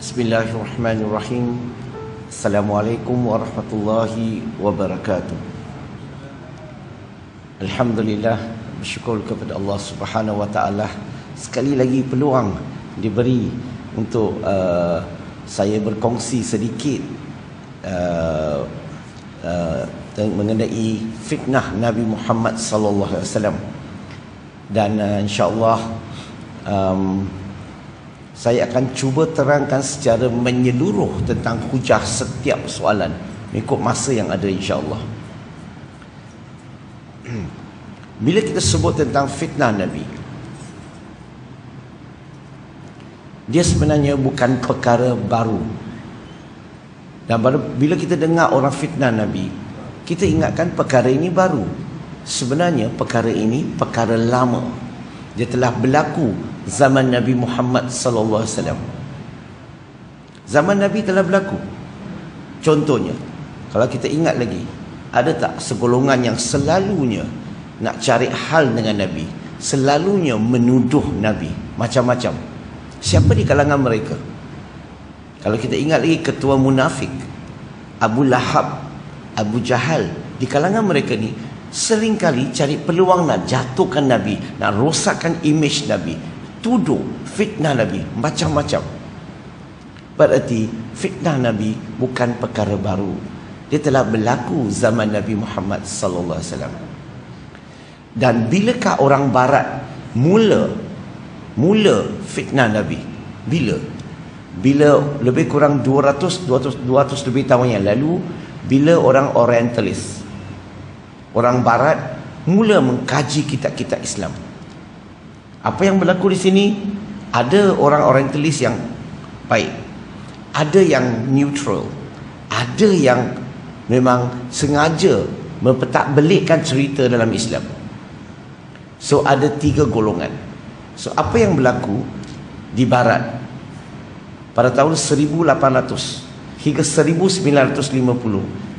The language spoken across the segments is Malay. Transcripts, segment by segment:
Bismillahirrahmanirrahim. Assalamualaikum warahmatullahi wabarakatuh. Alhamdulillah, bersyukur kepada Allah Subhanahu wa taala sekali lagi peluang diberi untuk saya berkongsi sedikit mengenai fitnah Nabi Muhammad sallallahu alaihi wasallam. Dan insya-Allah saya akan cuba terangkan secara menyeluruh tentang hujah setiap soalan mengikut masa yang ada, insya-Allah. Bila kita sebut tentang fitnah Nabi, dia sebenarnya bukan perkara baru. Dan bila kita dengar orang fitnah Nabi, kita ingatkan perkara ini baru. Sebenarnya perkara ini perkara lama. Dia telah berlaku zaman Nabi Muhammad sallallahu alaihi wasallam. Zaman Nabi telah berlaku. Contohnya, kalau kita ingat lagi, ada tak segolongan yang selalunya nak cari hal dengan Nabi, selalunya menuduh Nabi macam-macam? Siapa di kalangan mereka? Kalau kita ingat lagi, ketua munafik Abu Lahab, Abu Jahal, di kalangan mereka ni seringkali cari peluang nak jatuhkan Nabi, nak rosakkan imej Nabi, tuduh, fitnah Nabi, macam-macam. Berarti fitnah Nabi bukan perkara baru. Dia telah berlaku zaman Nabi Muhammad sallallahu alaihi wasallam. Dan bilakah orang barat mula fitnah Nabi? Bila lebih kurang 200 lebih tahun yang lalu, bila orang orientalis, orang barat mula mengkaji kitab-kitab Islam. Apa yang berlaku di sini? Ada orang orientalis yang baik, ada yang neutral, ada yang memang sengaja mempertakbelitkan cerita dalam Islam. So ada 3 golongan. So apa yang berlaku di barat pada tahun 1800 hingga 1950,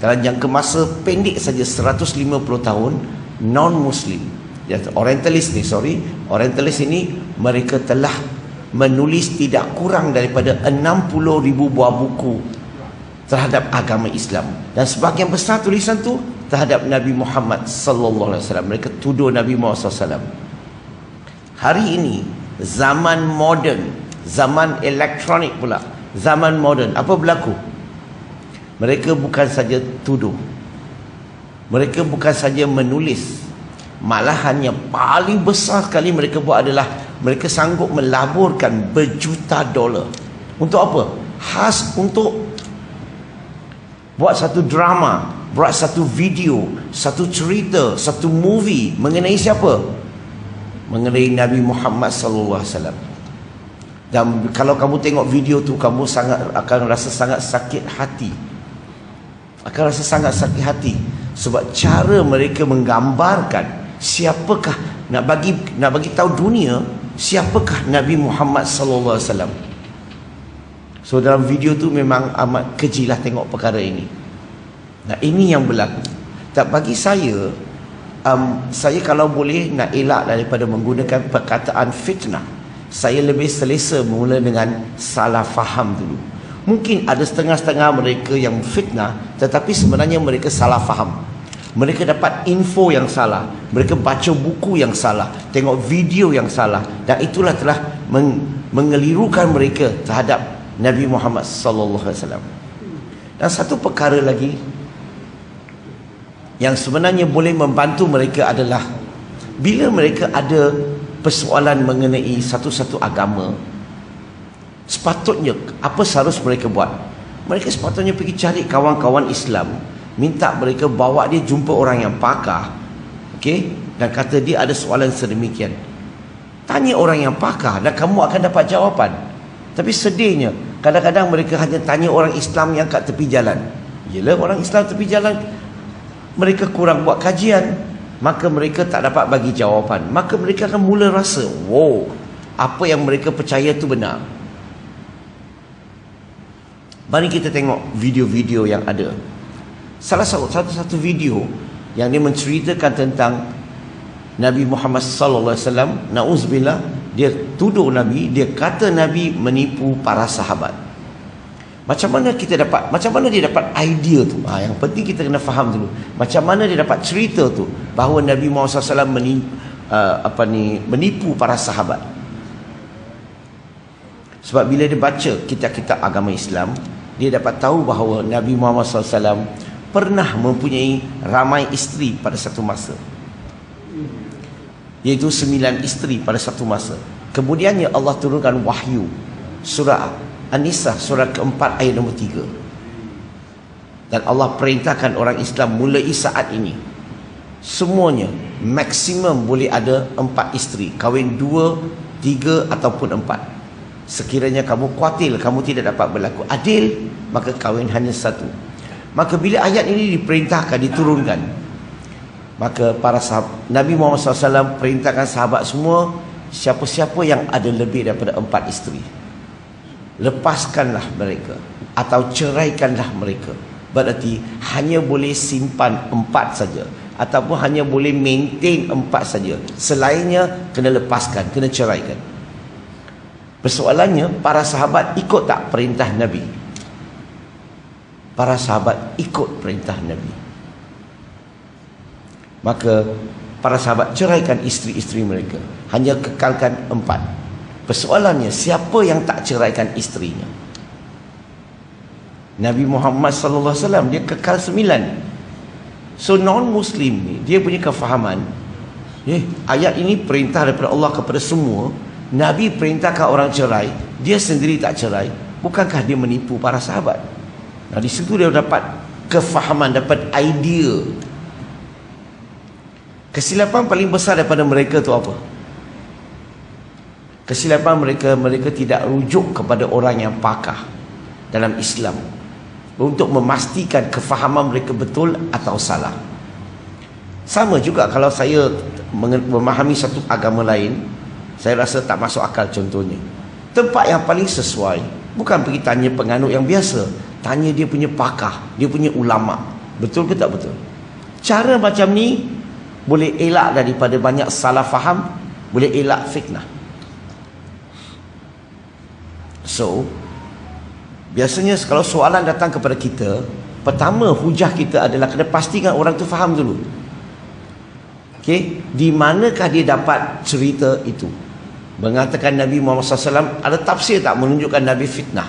dalam jangka masa pendek saja 150 tahun, non-Muslim, orientalis ini mereka telah menulis tidak kurang daripada 60,000 buah buku terhadap agama Islam, dan sebahagian besar tulisan tu terhadap Nabi Muhammad sallallahu alaihi wasallam. Mereka tuduh Nabi Muhammad sallallahu alaihi wasallam. Hari ini zaman moden, zaman elektronik pula, zaman moden, apa berlaku? Mereka bukan saja tuduh, mereka bukan saja menulis, malahan yang paling besar sekali mereka buat adalah mereka sanggup melaburkan berjuta dolar. Untuk apa? Khas untuk buat satu drama, buat satu video, satu cerita, satu movie mengenai siapa? Mengenai Nabi Muhammad sallallahu alaihi wasallam. Dan kalau kamu tengok video tu, kamu akan rasa sangat sakit hati. Sebab cara mereka menggambarkan siapakah, nak bagi tahu dunia siapakah Nabi Muhammad sallallahu alaihi wasallam. So dalam video tu memang amat kejilah tengok perkara ini. Nah, ini yang berlaku. Tak, bagi saya kalau boleh nak elak daripada menggunakan perkataan fitnah, saya lebih selesa mula dengan salah faham dulu. Mungkin ada setengah-setengah mereka yang fitnah, tetapi sebenarnya mereka salah faham. Mereka dapat info yang salah, mereka baca buku yang salah, tengok video yang salah, dan itulah telah mengelirukan mereka terhadap Nabi Muhammad sallallahu alaihi wasallam. Dan satu perkara lagi yang sebenarnya boleh membantu mereka adalah bila mereka ada persoalan mengenai satu-satu agama, sepatutnya apa seharusnya mereka buat? Mereka sepatutnya pergi cari kawan-kawan Islam, minta mereka bawa dia jumpa orang yang pakar, okey, dan kata dia ada soalan sedemikian. Tanya orang yang pakar dan kamu akan dapat jawapan. Tapi sedihnya kadang-kadang mereka hanya tanya orang Islam yang kat tepi jalan. Yelah, orang Islam tepi jalan, mereka kurang buat kajian, maka mereka tak dapat bagi jawapan. Maka mereka akan mula rasa, wow, apa yang mereka percaya tu benar. Mari kita tengok video-video yang ada. Salah satu video yang dia menceritakan tentang Nabi Muhammad sallallahu alaihi wasallam, nauzubillah, dia tuduh Nabi, dia kata Nabi menipu para sahabat. Macam mana dia dapat idea tu? Yang penting kita kena faham dulu. Macam mana dia dapat cerita tu bahawa Nabi Muhammad SAW menipu para sahabat. Sebab bila dia baca kitab-kitab agama Islam, dia dapat tahu bahawa Nabi Muhammad SAW pernah mempunyai ramai isteri pada satu masa, iaitu 9 isteri pada satu masa. Kemudiannya Allah turunkan wahyu, surah An-Nisa surah keempat ayat nombor 3. Dan Allah perintahkan orang Islam mulai saat ini semuanya maksimum boleh ada 4 isteri, kahwin 2, 3 ataupun 4. Sekiranya kamu kuatil, kamu tidak dapat berlaku adil, maka kahwin hanya 1. Maka bila ayat ini diperintahkan, diturunkan, maka para sahabat Nabi Muhammad SAW perintahkan sahabat semua, siapa-siapa yang ada lebih daripada 4 isteri, lepaskanlah mereka atau ceraikanlah mereka. Berarti hanya boleh simpan 4 saja, ataupun hanya boleh maintain 4 saja. Selainnya kena lepaskan, kena ceraikan. Persoalannya, para sahabat ikut tak perintah Nabi? Para sahabat ikut perintah Nabi. Maka para sahabat ceraikan isteri-isteri mereka, hanya kekalkan 4. Persoalannya, siapa yang tak ceraikan isterinya? Nabi Muhammad sallallahu alaihi wasallam dia kekal 9. So non-Muslim ni, dia punya kefahaman, ayat ini perintah daripada Allah kepada semua. Nabi perintahkan orang cerai, dia sendiri tak cerai. Bukankah dia menipu para sahabat? Nah, di situ dia dapat kefahaman, dapat idea. Kesilapan paling besar daripada mereka tu apa? Kesilapan mereka tidak rujuk kepada orang yang pakar dalam Islam untuk memastikan kefahaman mereka betul atau salah. Sama juga kalau saya memahami satu agama lain, saya rasa tak masuk akal. Contohnya, tempat yang paling sesuai bukan pergi tanya penganut yang biasa, tanya dia punya pakar, dia punya ulama. Betul ke tak betul? Cara macam ni boleh elak daripada banyak salah faham, boleh elak fitnah. So, biasanya kalau soalan datang kepada kita, pertama hujah kita adalah kena pastikan orang tu faham dulu. Okey, di manakah dia dapat cerita itu? Mengatakan Nabi Muhammad SAW, ada tafsir tak menunjukkan Nabi fitnah?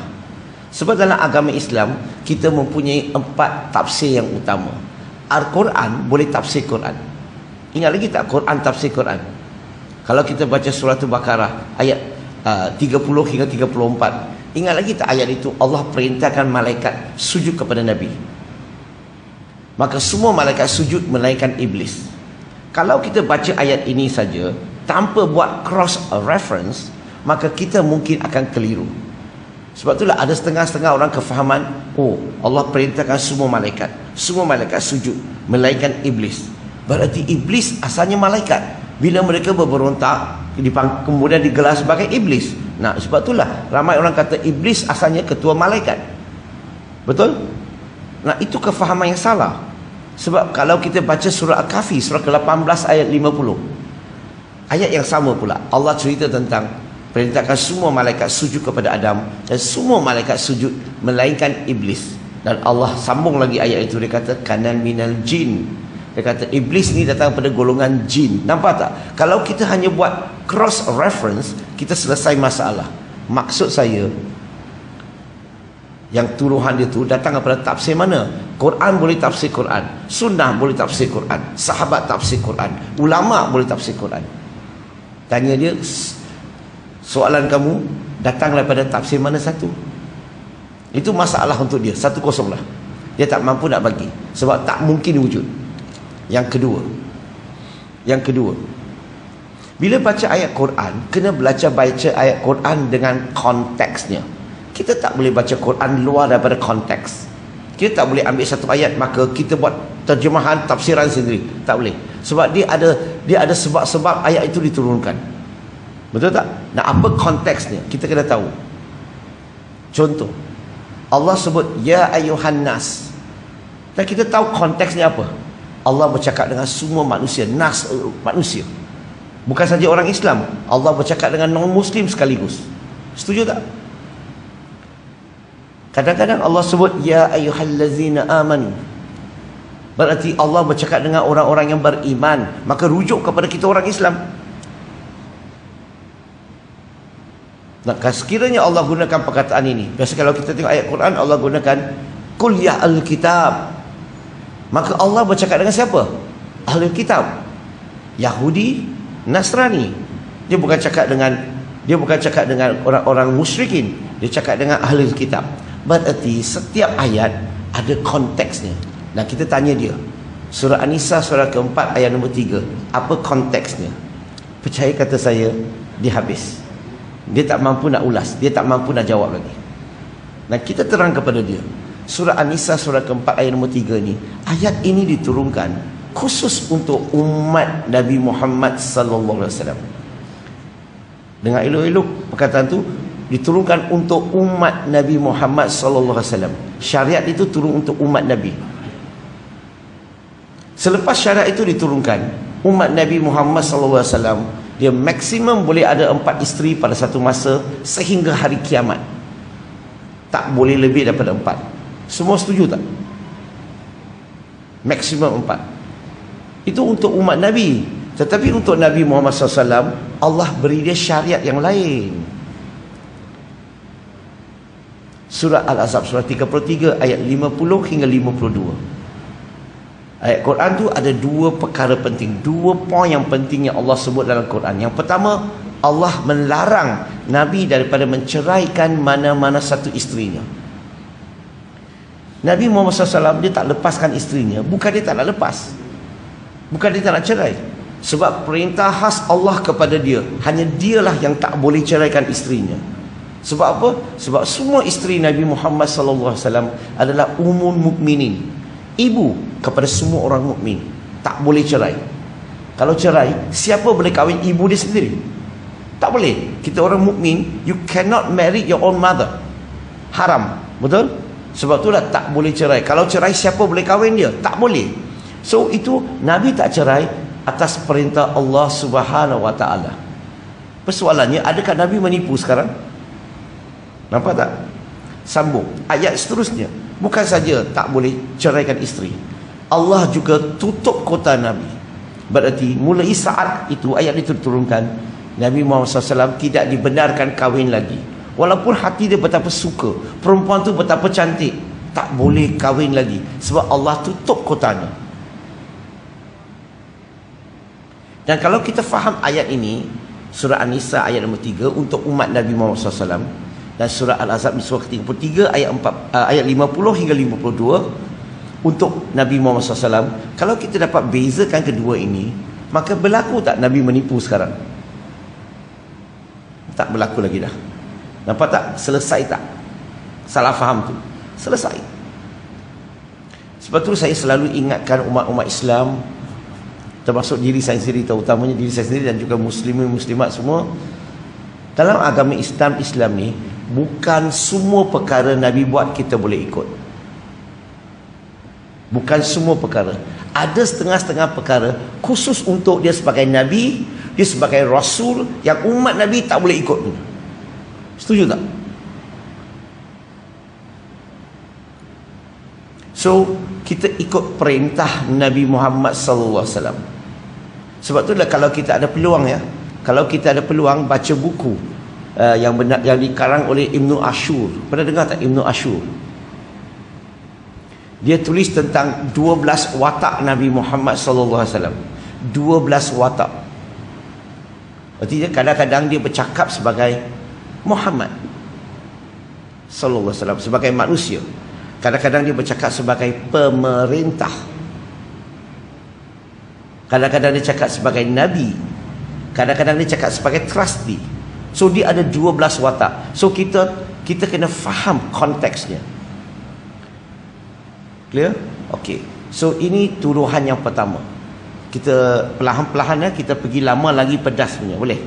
Sebab dalam agama Islam kita mempunyai 4 tafsir yang utama. Al-Quran boleh tafsir Quran. Ingat lagi tak Quran tafsir Quran? Kalau kita baca surah Al-Baqarah ayat 30 hingga 34, ingat lagi tak ayat itu? Allah perintahkan malaikat sujud kepada Nabi. Maka semua malaikat sujud melainkan iblis. Kalau kita baca ayat ini saja tanpa buat cross reference, maka kita mungkin akan keliru. Sebab itulah ada setengah-setengah orang kefahaman, Allah perintahkan semua malaikat sujud melainkan iblis. Berarti iblis asalnya malaikat. Bila mereka berberontak, kemudian digelar sebagai iblis. Nah, sebab itulah ramai orang kata iblis asalnya ketua malaikat. Betul? Nah, itu kefahaman yang salah. Sebab kalau kita baca surah Al-Kahfi, surah ke-18 ayat 50, ayat yang sama pula, Allah cerita tentang perintahkan semua malaikat sujud kepada Adam, dan semua malaikat sujud melainkan iblis. Dan Allah sambung lagi ayat itu, dia kata kanan minal jin. Dia kata iblis ni datang pada golongan jin. Nampak tak? Kalau kita hanya buat cross reference, kita selesai masalah. Maksud saya, yang tuduhan dia tu datang daripada tafsir mana? Quran boleh tafsir Quran, sunnah boleh tafsir Quran, sahabat tafsir Quran, ulama boleh tafsir Quran. Tanya dia, soalan kamu datang daripada tafsir mana satu? Itu masalah untuk dia, 1-0 lah. Dia tak mampu nak bagi, sebab tak mungkin wujud. Yang kedua, bila baca ayat Quran, kena belajar baca ayat Quran dengan konteksnya. Kita tak boleh baca Quran luar daripada konteks. Kita tak boleh ambil satu ayat maka kita buat terjemahan tafsiran sendiri. Tak boleh. Sebab dia ada sebab-sebab ayat itu diturunkan. Betul tak? Nah, apa konteksnya? Kita kena tahu. Contoh, Allah sebut ya ayuhan nas. Dan kita tahu konteksnya apa? Allah bercakap dengan semua manusia, nas manusia. Bukan saja orang Islam, Allah bercakap dengan non-Muslim sekaligus. Setuju tak? Kadang-kadang Allah sebut ya ayyuhallazina amanu. Berarti Allah bercakap dengan orang-orang yang beriman, maka rujuk kepada kita orang Islam. Nah, sekiranya Allah gunakan perkataan ini, biasa kalau kita tengok ayat Quran, Allah gunakan qul ya ahlul kitab, maka Allah bercakap dengan siapa? Ahlul kitab, Yahudi, Nasrani. Dia bukan cakap dengan orang-orang musyrikin, dia cakap dengan ahlul kitab. Berarti setiap ayat ada konteksnya. Dan kita tanya dia, surah An-Nisa surah keempat ayat nombor 3, apa konteksnya? Percaya kata saya, dia habis. Dia tak mampu nak ulas, dia tak mampu nak jawab lagi. Dan kita terang kepada dia, surah An-Nisa surah keempat ayat nombor 3 ni, ayat ini diturunkan khusus untuk umat Nabi Muhammad sallallahu alaihi wasallam. Dengan elok-elok perkataan tu, diturunkan untuk umat Nabi Muhammad sallallahu alaihi wasallam. Syariat itu turun untuk umat Nabi. Selepas syariat itu diturunkan, umat Nabi Muhammad sallallahu alaihi wasallam, dia maksimum boleh ada 4 isteri pada satu masa sehingga hari kiamat. Tak boleh lebih daripada 4. Semua setuju tak? Maksimum 4. Itu untuk umat Nabi. Tetapi untuk Nabi Muhammad SAW, Allah beri dia syariat yang lain. Surah Al-Ahzab surah 33 ayat 50 hingga 52. Ayat Quran tu ada 2 perkara penting, 2 poin yang penting yang Allah sebut dalam Quran. Yang pertama, Allah melarang Nabi daripada menceraikan mana-mana satu isterinya. Nabi Muhammad SAW, dia tak lepaskan isterinya. Bukan dia tak nak lepas, bukan dia tak nak cerai. Sebab perintah khas Allah kepada dia, hanya dialah yang tak boleh ceraikan isterinya. Sebab apa? Sebab semua isteri Nabi Muhammad SAW adalah ummul mukminin, ibu kepada semua orang mukmin. Tak boleh cerai. Kalau cerai, siapa boleh kahwin ibu dia sendiri? Tak boleh. Kita orang mukmin, you cannot marry your own mother. Haram. Betul? Sebab itulah tak boleh cerai. Kalau cerai, siapa boleh kahwin dia? Tak boleh. So itu Nabi tak cerai atas perintah Allah Subhanahu Wa Taala. Persoalannya, adakah Nabi menipu sekarang? Nampak tak? Sambung ayat seterusnya. Bukan saja tak boleh ceraikan isteri, Allah juga tutup kota Nabi. Berarti mulai saat itu ayat itu diturunkan, Nabi Muhammad SAW tidak dibenarkan kahwin lagi. Walaupun hati dia betapa suka, perempuan tu betapa cantik, tak boleh kahwin lagi. Sebab Allah tutup kotanya. Dan kalau kita faham ayat ini, surah An-Nisa ayat nombor 3 untuk umat Nabi Muhammad SAW, dan surah Al-Ahzab surah ke-33 ayat 50 hingga 52 untuk Nabi Muhammad SAW. Kalau kita dapat bezakan kedua ini, maka berlaku tak Nabi menipu sekarang? Tak berlaku lagi dah. Nampak tak? Selesai tak? Salah faham tu selesai. Sebab tu saya selalu ingatkan umat-umat Islam, termasuk diri saya sendiri, terutamanya diri saya sendiri dan juga muslimin muslimat semua, dalam agama Islam ni, bukan semua perkara Nabi buat kita boleh ikut. Bukan semua perkara. Ada setengah-setengah perkara khusus untuk dia sebagai Nabi, dia sebagai Rasul, yang umat Nabi tak boleh ikut. Setuju tak? So kita ikut perintah Nabi Muhammad sallallahu alaihi wasallam. Sebab itulah kalau kita ada peluang, ya, kalau kita ada peluang baca buku yang dikarang oleh Ibnu Ashur. Pernah dengar tak Ibnu Ashur? Dia tulis tentang 12 watak Nabi Muhammad sallallahu alaihi wasallam. 12 watak. Artinya kadang-kadang dia bercakap sebagai Muhammad sallallahu alaihi wasallam, sebagai manusia. Kadang-kadang dia bercakap sebagai pemerintah. Kadang-kadang dia cakap sebagai nabi. Kadang-kadang dia cakap sebagai trustee. So dia ada 12 watak. So kita kena faham konteksnya. Clear? Okey. So ini tuduhan yang pertama. Kita perlahan-perlahan, kita pergi lama lagi pedas punya. Boleh?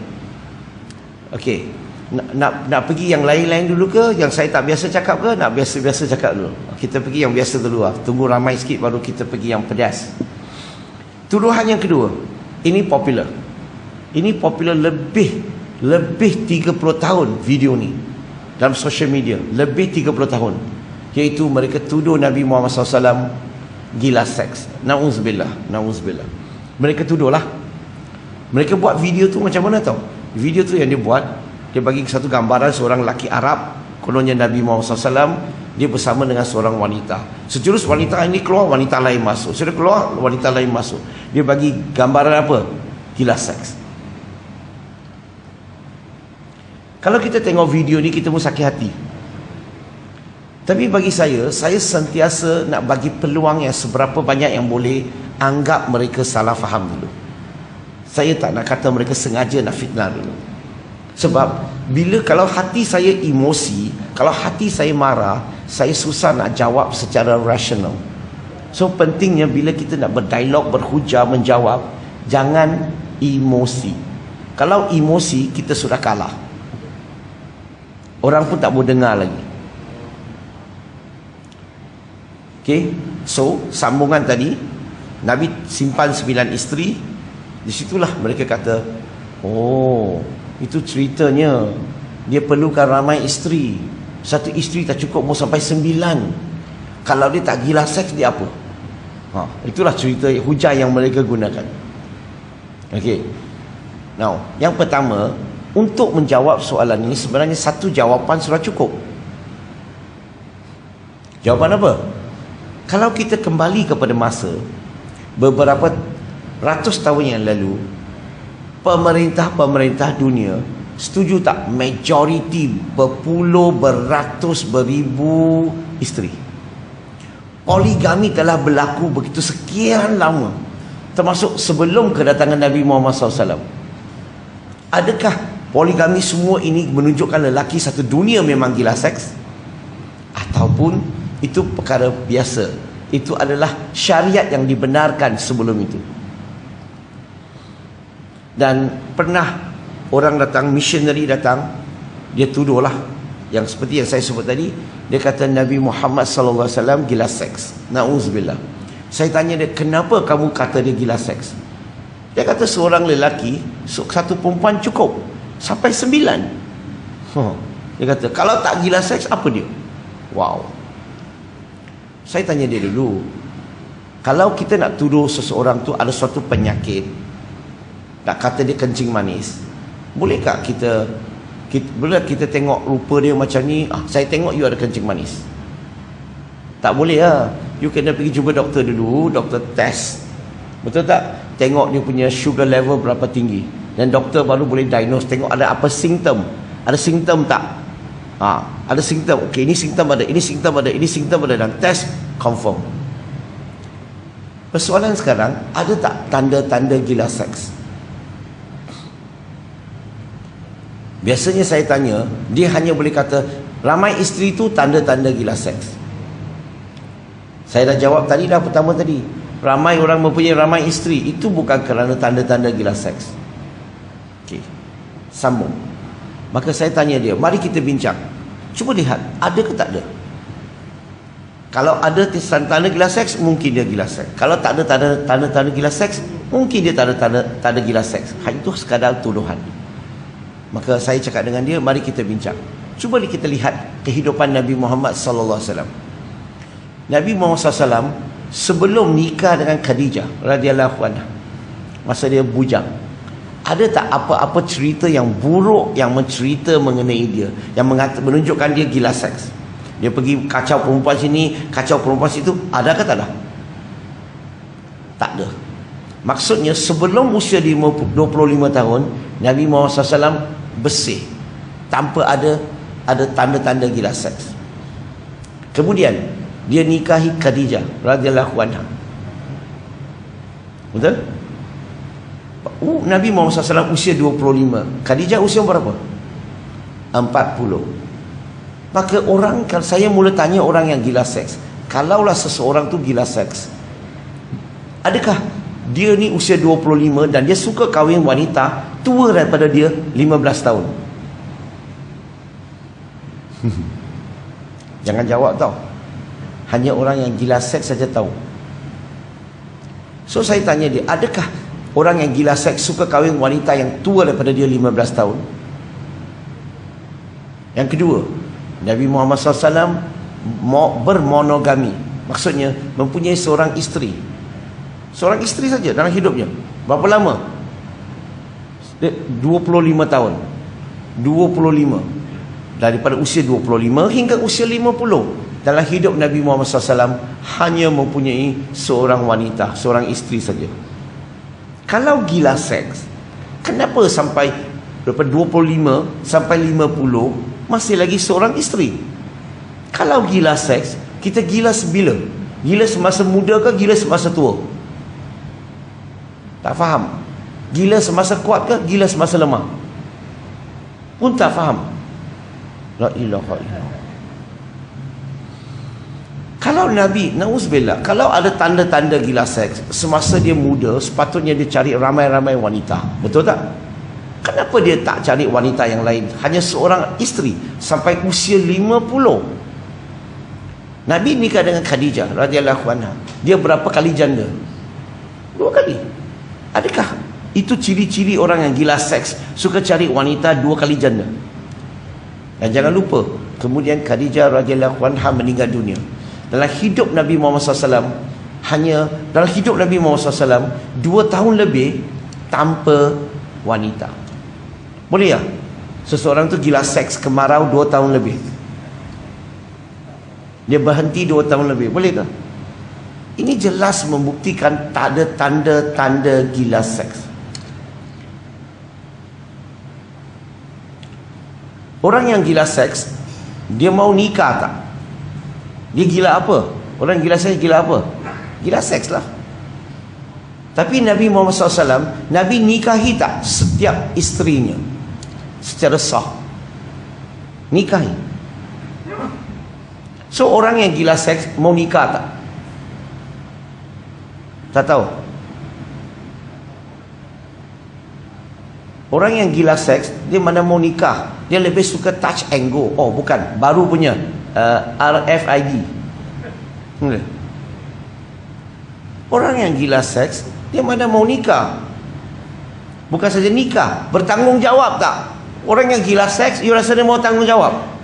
Okey. Nak pergi yang lain-lain dulu ke? Yang saya tak biasa cakap ke? Nak biasa-biasa cakap dulu? Kita pergi yang biasa dulu lah. Tunggu ramai sikit baru kita pergi yang pedas. Tuduhan yang kedua. Ini popular. Ini popular lebih 30 tahun video ni dalam social media. Lebih 30 tahun. iaitu mereka tuduh Nabi Muhammad SAW gila seks. Na'udzubillah, na'udzubillah. Mereka tuduhlah. Mereka buat video tu macam mana tau? Video tu yang dia buat, dia bagi satu gambaran seorang lelaki Arab, kononnya Nabi Muhammad SAW, dia bersama dengan seorang wanita. Sejurus wanita ini keluar, wanita lain masuk. Sudah keluar, wanita lain masuk. Dia bagi gambaran apa? Gila seks. Kalau kita tengok video ni, kita pun sakit hati. Tapi bagi saya sentiasa nak bagi peluang yang seberapa banyak yang boleh anggap mereka salah faham dulu. Saya tak nak kata mereka sengaja nak fitnah dulu. Sebab kalau hati saya emosi, kalau hati saya marah, saya susah nak jawab secara rasional. So pentingnya bila kita nak berdialog, berhujah, menjawab, jangan emosi. Kalau emosi, kita sudah kalah. Orang pun tak mau dengar lagi. Okay, so sambungan tadi, Nabi simpan 9 isteri. Di situlah mereka kata, oh, itu ceritanya dia perlukan ramai isteri. Satu isteri tak cukup, mau sampai 9. Kalau dia tak gila seks, dia apa? Itulah cerita hujah yang mereka gunakan. Okay, now yang pertama, untuk menjawab soalan ini sebenarnya satu jawapan sudah cukup. Jawapan apa? Kalau kita kembali kepada masa beberapa ratus tahun yang lalu, pemerintah-pemerintah dunia setuju tak majoriti berpuluh, beratus, beribu isteri? Poligami telah berlaku begitu sekian lama, termasuk sebelum kedatangan Nabi Muhammad SAW. Adakah poligami semua ini menunjukkan lelaki satu dunia memang gila seks? Ataupun itu perkara biasa? Itu adalah syariat yang dibenarkan sebelum itu. Dan pernah orang datang, missionary datang, dia tuduhlah yang seperti yang saya sebut tadi. Dia kata Nabi Muhammad SAW gila seks. Na'udzubillah. Saya tanya dia, kenapa kamu kata dia gila seks? Dia kata seorang lelaki, satu perempuan cukup, sampai 9. Dia kata kalau tak gila seks, apa dia? Wow. Saya tanya dia dulu, kalau kita nak tuduh seseorang tu ada suatu penyakit, nak kata dia kencing manis, bolehkah kita tengok rupa dia macam ni, saya tengok you ada kencing manis? Tak boleh lah. You kena pergi jumpa doktor dulu, doktor test, betul tak? Tengok dia punya sugar level berapa tinggi, dan doktor baru boleh diagnose, tengok ada apa simptom. Ada simptom tak? Ada simptom. Okey, ini simptom ada, ini simptom ada, ini simptom ada, dan test confirm. Persoalan sekarang, ada tak tanda-tanda gila seks? Biasanya saya tanya, dia hanya boleh kata ramai isteri tu tanda-tanda gila seks. Saya dah jawab tadi dah, pertama tadi, ramai orang mempunyai ramai isteri, itu bukan kerana tanda-tanda gila seks. Okey, sambung. Maka saya tanya dia, mari kita bincang. Cuba lihat, ada ke tak ada? Kalau ada tanda gila seks, mungkin dia gila seks. Kalau tak ada tanda-tanda gila seks, mungkin dia tak ada tanda gila seks. Itu sekadar tuduhan. Maka saya cakap dengan dia, mari kita bincang. Cuba kita lihat kehidupan Nabi Muhammad SAW. Nabi Muhammad SAW sebelum nikah dengan Khadijah radhiyallahu anha, masa dia bujang, ada tak apa-apa cerita yang buruk yang mencerita mengenai dia, yang menunjukkan dia gila seks? Dia pergi kacau perempuan sini, kacau perempuan situ, ada ke tak ada? Tak ada. Maksudnya sebelum usia 25 tahun, Nabi Muhammad SAW bersih, tanpa ada tanda-tanda gila seks. Kemudian dia nikahi Khadijah radhiyallahu anha. Betul? Nabi Muhammad SAW usia 25, Khadijah usia berapa? 40. Maka kalau saya mula tanya orang yang gila seks, kalaulah seseorang tu gila seks, adakah dia ni usia 25 dan dia suka kahwin wanita tua daripada dia 15 tahun? Jangan jawab tau. Hanya orang yang gila seks saja tahu. So saya tanya dia, adakah orang yang gila seks suka kahwin wanita yang tua daripada dia 15 tahun? Yang kedua, Nabi Muhammad SAW bermonogami. Maksudnya mempunyai seorang isteri. Seorang isteri saja dalam hidupnya. Berapa lama? 25 tahun. 25. Daripada usia 25 hingga usia 50. Dalam hidup Nabi Muhammad SAW hanya mempunyai seorang wanita, seorang isteri saja. Kalau gila seks, kenapa sampai daripada 25 sampai 50 masih lagi seorang isteri? Kalau gila seks, kita gila sebila? Gila semasa muda ke gila semasa tua? Tak faham. Gila semasa kuat ke gila semasa lemah? Pun tak faham. La ilaha illallah. Kalau Nabi, na'udzubillah, kalau ada tanda-tanda gila seks semasa dia muda, sepatutnya dia cari ramai-ramai wanita. Betul tak? Kenapa dia tak cari wanita yang lain? Hanya seorang isteri sampai usia 50. Nabi nikah dengan Khadijah radhiyallahu anha. Dia berapa kali janda? 2 kali. Adakah itu ciri-ciri orang yang gila seks, suka cari wanita 2 kali janda? Dan jangan lupa, kemudian Khadijah radhiyallahu anha meninggal dunia. Dalam hidup Nabi Muhammad SAW, dalam hidup Nabi Muhammad SAW 2 tahun lebih tanpa wanita. Boleh tak? Seseorang tu gila seks kemarau 2 tahun lebih, dia berhenti 2 tahun lebih, boleh ke? Ini jelas membuktikan tak ada tanda-tanda gila seks. Orang yang gila seks, dia mau nikah tak? Dia gila apa? Orang gila seks gila apa? Gila seks lah. Tapi Nabi Muhammad SAW, Nabi nikahi tak setiap isterinya secara sah? Nikahi. So orang yang gila seks mau nikah tak? Tak tahu. Orang yang gila seks, dia mana mau nikah, dia lebih suka touch and go. Oh bukan, baru punya RFID. Orang yang gila seks, dia mana mau nikah. Bukan saja nikah, bertanggungjawab tak? Orang yang gila seks, you rasa dia mau tanggung jawab?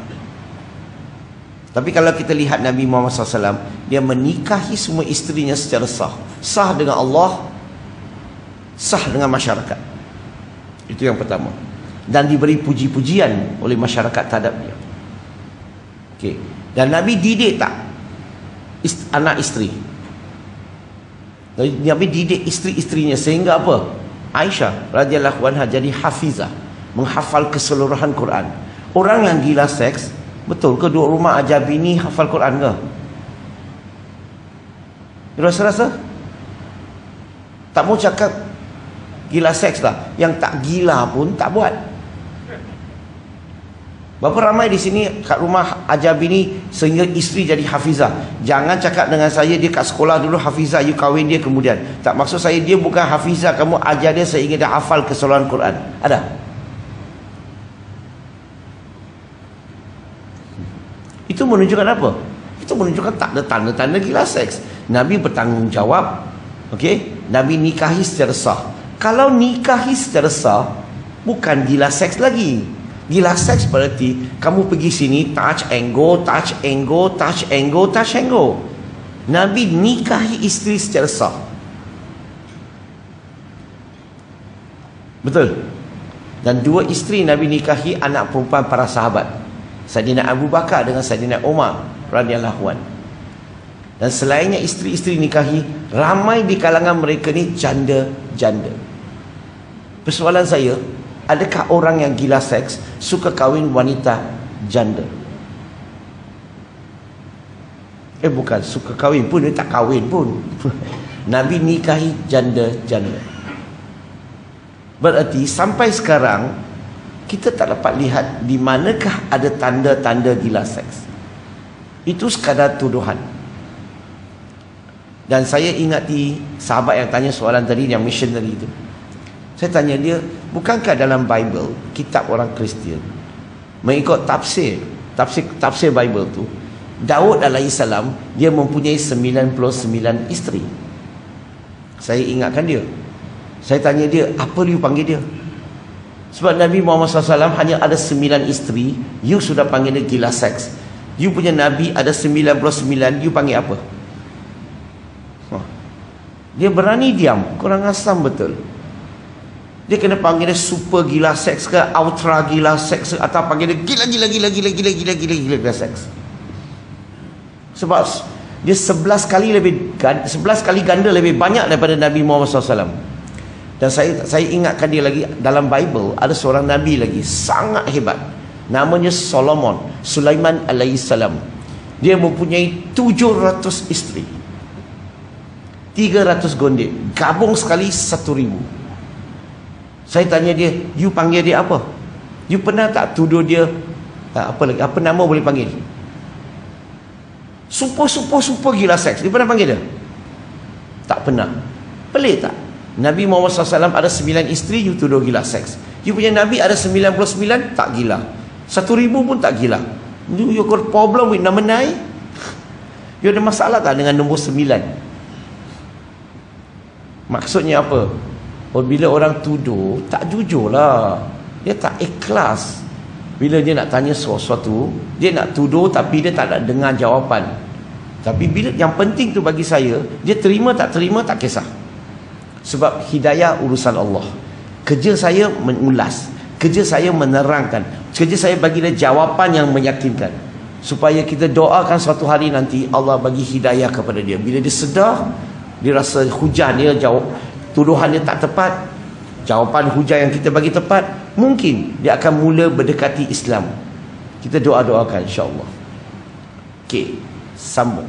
Tapi kalau kita lihat Nabi Muhammad SAW, dia menikahi semua isterinya secara sah. Sah dengan Allah, sah dengan masyarakat. Itu yang pertama. Dan diberi puji-pujian oleh masyarakat terhadap dia. Okay. Dan Nabi didik tak anak isteri? Nabi didik isteri-isterinya sehingga apa? Aisyah radhiyallahu anha jadi hafizah, menghafal keseluruhan Quran. Orang yang gila seks, betul ke duduk rumah ajar bini hafal Quran ke? Rasa-rasa tak mau cakap gila seks lah. Yang tak gila pun tak buat. Berapa ramai di sini kat rumah ajar bini sehingga isteri jadi hafizah. Jangan cakap dengan saya dia kat sekolah dulu hafizah, you kahwin dia kemudian. Tak, maksud saya dia bukan hafizah, kamu ajar dia sehingga dia hafal keseluruhan Quran. Ada? Itu menunjukkan apa? Itu menunjukkan tak ada tanda-tanda gila seks. Nabi bertanggungjawab. Okey, Nabi nikahi secara sah. Kalau nikahi secara sah, bukan gila seks lagi. Gila seks berarti kamu pergi sini touch and go, touch and go, touch and go, touch and go. Nabi nikahi isteri secara sah. Betul? Dan 2 isteri Nabi nikahi anak perempuan para sahabat, Saidina Abu Bakar dengan Saidina Umar radhiyallahu anhu. Dan selainnya isteri-isteri nikahi, ramai di kalangan mereka ni janda-janda. Persoalan saya, adakah orang yang gila seks suka kahwin wanita janda? Bukan suka kahwin pun, dia tak kahwin pun. Nabi nikahi janda-janda. Berarti sampai sekarang kita tak dapat lihat di manakah ada tanda-tanda gila seks. Itu sekadar tuduhan. Dan saya ingati sahabat yang tanya soalan tadi, yang missionary itu. Saya tanya dia, bukankah dalam Bible, kitab orang Kristian, mengikut tafsir Bible tu, Daud alaihissalam dia mempunyai 99 isteri. Saya ingatkan dia. Saya tanya dia, apa you panggil dia? Sebab Nabi Muhammad SAW hanya ada 9 isteri, you sudah panggil dia gila seks. You punya Nabi ada 99, you panggil apa? Dia berani diam. Kurang asam betul. Dia kena panggil dia super gila seks ke, ultra gila seks ke, atau panggil dia gila seks. Sebab dia 11 kali ganda lebih banyak daripada Nabi Muhammad SAW. Dan saya ingatkan dia lagi, dalam Bible ada seorang Nabi lagi sangat hebat, namanya Sulaiman alaihissalam. Dia mempunyai 700 isteri, 300 gondek, gabung sekali 1,000. Saya tanya dia, you panggil dia apa? You pernah tak tuduh dia apa nama boleh panggil? Super gila seks. Dia pernah panggil dia? Tak pernah. Pelik tak? Nabi Muhammad SAW ada 9 isteri, you tuduh gila seks. You punya Nabi ada 99, tak gila. 1,000 pun tak gila. You got problem with number 9? You ada masalah tak dengan nombor 9? Maksudnya apa? Bila orang tuduh, tak jujur lah. Dia tak ikhlas. Bila dia nak tanya sesuatu, dia nak tuduh tapi dia tak nak dengar jawapan. Tapi bila yang penting tu bagi saya, dia terima tak kisah. Sebab hidayah urusan Allah. Kerja saya mengulas, kerja saya menerangkan, kerja saya bagi dia jawapan yang meyakinkan, supaya kita doakan suatu hari nanti Allah bagi hidayah kepada dia. Bila dia sedar, dia rasa hujah dia jawab, tuduhan dia tak tepat, jawapan hujah yang kita bagi tepat, mungkin dia akan mula berdekati Islam. Kita doa-doakan insya-Allah. Okey, sambung.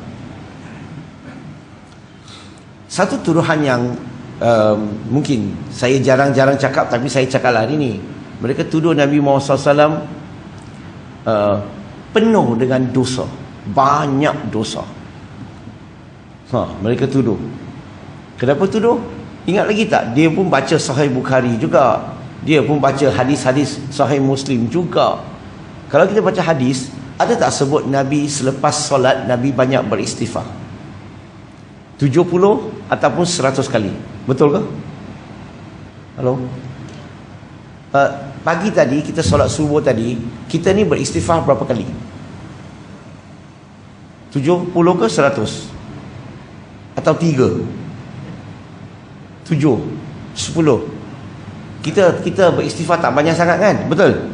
Satu tuduhan yang mungkin saya jarang-jarang cakap, tapi saya cakap hari ni. Mereka tuduh Nabi Muhammad SAW penuh dengan dosa, banyak dosa. Mereka tuduh. Kenapa tuduh? Ingat lagi tak? Dia pun baca Sahih Bukhari juga. Dia pun baca hadis-hadis Sahih Muslim juga. Kalau kita baca hadis, ada tak sebut Nabi selepas solat Nabi banyak beristighfar? 70 ataupun 100 kali. Betul ke? Halo? Pagi tadi kita solat subuh tadi, kita ni beristighfar berapa kali? 70 ke 100? Atau 3? 7? 10? Kita beristighfar tak banyak sangat kan? Betul?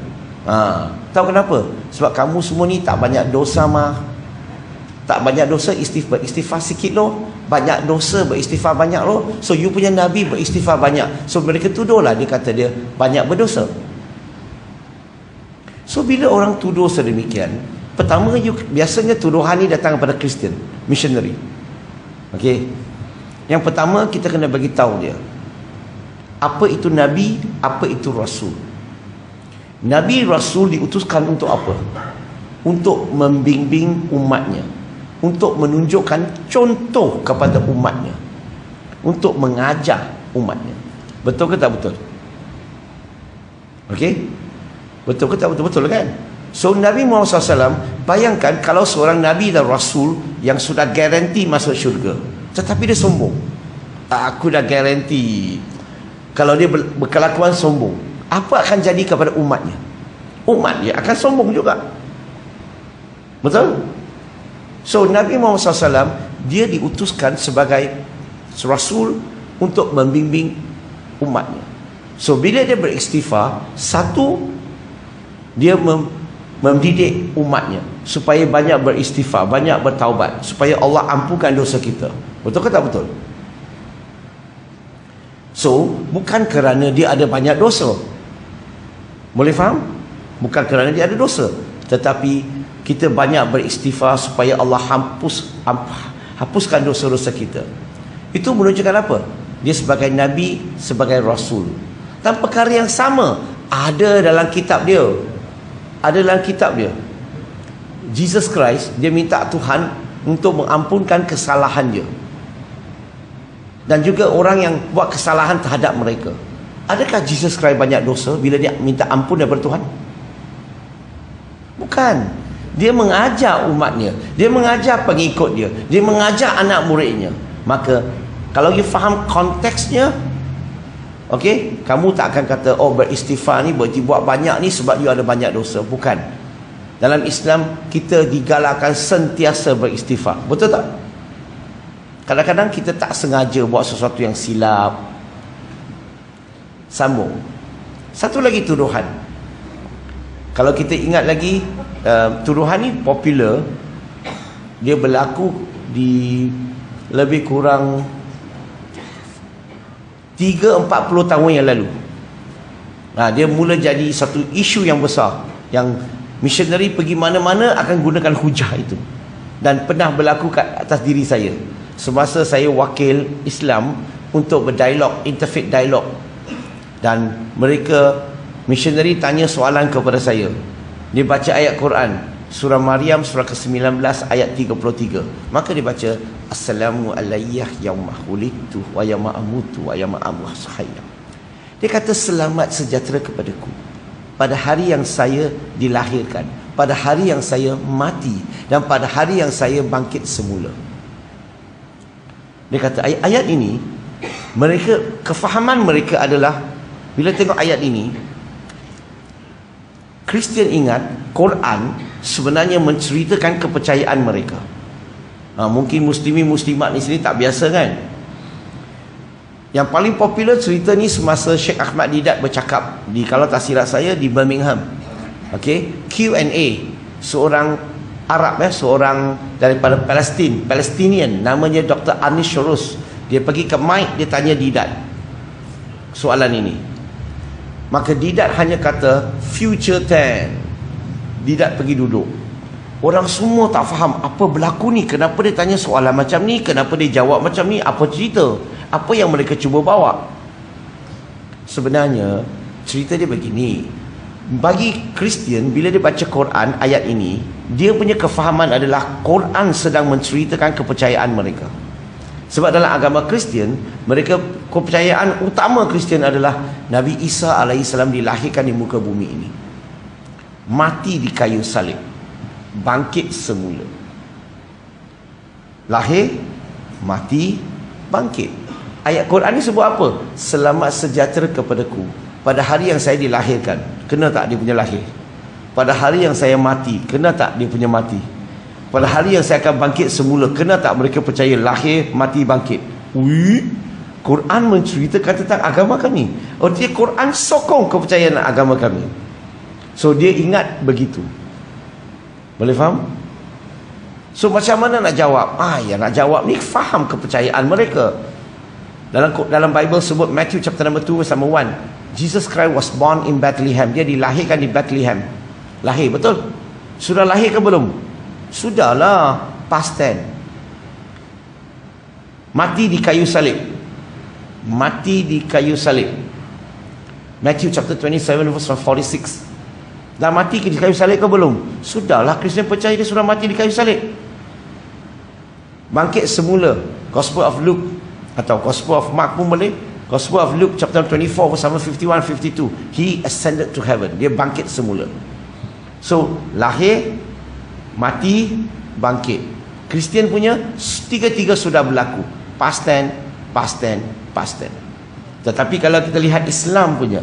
Tahu kenapa? Sebab kamu semua ni tak banyak dosa mah. Tak banyak dosa, beristighfar sikit loh. Banyak dosa, beristighfar banyak loh. So you punya Nabi beristighfar banyak. So mereka tuduhlah, dia kata dia banyak berdosa. So bila orang tuduh sedemikian, pertama biasanya tuduhan ni datang daripada Kristian, missionary. Okey. Yang pertama kita kena bagi tahu dia, apa itu Nabi, apa itu Rasul. Nabi Rasul diutuskan untuk apa? Untuk membimbing umatnya, untuk menunjukkan contoh kepada umatnya, untuk mengajar umatnya. Betul ke tak betul? Okey? Betul ke tak betul? Betul kan? So Nabi Muhammad SAW, bayangkan kalau seorang Nabi dan Rasul yang sudah garanti masuk syurga, tetapi dia sombong. Aku dah garanti. Kalau dia berkelakuan sombong, apa akan jadi kepada umatnya? Umat dia akan sombong juga. Betul? So Nabi Muhammad SAW, dia diutuskan sebagai Rasul untuk membimbing umatnya. So bila dia beristighfar, satu, dia mendidik umatnya supaya banyak beristighfar, banyak bertaubat, supaya Allah ampunkan dosa kita. Betul ke tak betul? So bukan kerana dia ada banyak dosa, boleh faham? Bukan kerana dia ada dosa, tetapi kita banyak beristighfar supaya Allah hapuskan dosa-dosa kita. Itu menunjukkan apa? Dia sebagai Nabi, sebagai Rasul. Dan perkara yang sama ada dalam kitab dia. Ada dalam kitab dia. Jesus Christ, dia minta Tuhan untuk mengampunkan kesalahan dia. Dan juga orang yang buat kesalahan terhadap mereka. Adakah Jesus Christ banyak dosa bila dia minta ampun daripada Tuhan? Bukan. Dia mengajar umatnya, dia mengajar pengikut dia, dia mengajar anak muridnya. Maka kalau you faham konteksnya, okey, kamu tak akan kata, oh beristighfar ni berarti buat banyak ni sebab you ada banyak dosa. Bukan. Dalam Islam kita digalakkan sentiasa beristighfar. Betul tak? Kadang-kadang kita tak sengaja buat sesuatu yang silap. Sambung. Satu lagi tuduhan. Kalau kita ingat lagi, tuduhan ni popular. Dia berlaku di lebih kurang 30-40 tahun yang lalu. Dia mula jadi satu isu yang besar, yang missionary pergi mana-mana akan gunakan hujah itu. Dan pernah berlaku kat atas diri saya semasa saya wakil Islam untuk berdialog, interfaith dialog. Dan mereka, missionary tanya soalan kepada saya. Dia baca ayat Quran, surah Maryam surah ke-19 ayat 33. Maka dia baca, Assalamu alayyah yawma khulidtu wa yawma amutu wa yawma amwatu hayya. Dia kata, selamat sejahtera kepadaku pada hari yang saya dilahirkan, pada hari yang saya mati, dan pada hari yang saya bangkit semula. Dia kata ayat ini, mereka, kefahaman mereka adalah, bila tengok ayat ini, Kristian ingat Quran sebenarnya menceritakan kepercayaan mereka. Mungkin muslimin-muslimat di sini tak biasa kan. Yang paling popular cerita ni semasa Sheikh Ahmad Didat bercakap di, kalau tak silap saya, di Birmingham. Q&A. Seorang Arab, seorang daripada Palestinian, namanya Dr. Anish Shorus. Dia pergi ke mic, dia tanya Didat soalan ini. Maka Didat hanya kata future tense. Didat pergi duduk. Orang semua tak faham apa berlaku ni, kenapa dia tanya soalan macam ni, kenapa dia jawab macam ni, apa cerita, apa yang mereka cuba bawa. Sebenarnya cerita dia begini. Bagi Kristian, bila dia baca Quran ayat ini, dia punya kefahaman adalah Quran sedang menceritakan kepercayaan mereka. Sebab dalam agama Kristian, mereka, kepercayaan utama Kristian adalah Nabi Isa alaihissalam dilahirkan di muka bumi ini, mati di kayu salib, bangkit semula. Lahir, mati, bangkit. Ayat Quran ni sebut apa? Selamat sejahtera kepadaku pada hari yang saya dilahirkan. Kena tak dia punya lahir? Pada hari yang saya mati, kena tak dia punya mati? Pada hari yang saya akan bangkit semula, kena tak mereka percaya lahir, mati, bangkit? Quran menceritakan tentang agama kami. Dia Quran sokong kepercayaan agama kami. So dia ingat begitu. Boleh faham? So macam mana nak jawab? Yang nak jawab ni faham kepercayaan mereka. Dalam Bible sebut Matthew chapter number 2 verse number 1, Jesus Christ was born in Bethlehem. Dia dilahirkan di Bethlehem. Lahir, betul? Sudah lahir ke belum? Sudahlah, past tense. Mati di kayu salib. Mati di kayu salib. Matthew chapter 27 verse 46. Dah mati di kayu salib ke belum? Sudahlah, Kristian percaya dia sudah mati di kayu salib. Bangkit semula. Gospel of Luke atau Gospel of Mark pun boleh. Gospel of Luke chapter 24 verse 51-52. He ascended to heaven. Dia bangkit semula. So lahir, mati, bangkit. Kristian punya tiga-tiga sudah berlaku. Past tense, past tense, past tense. Tetapi kalau kita lihat Islam punya,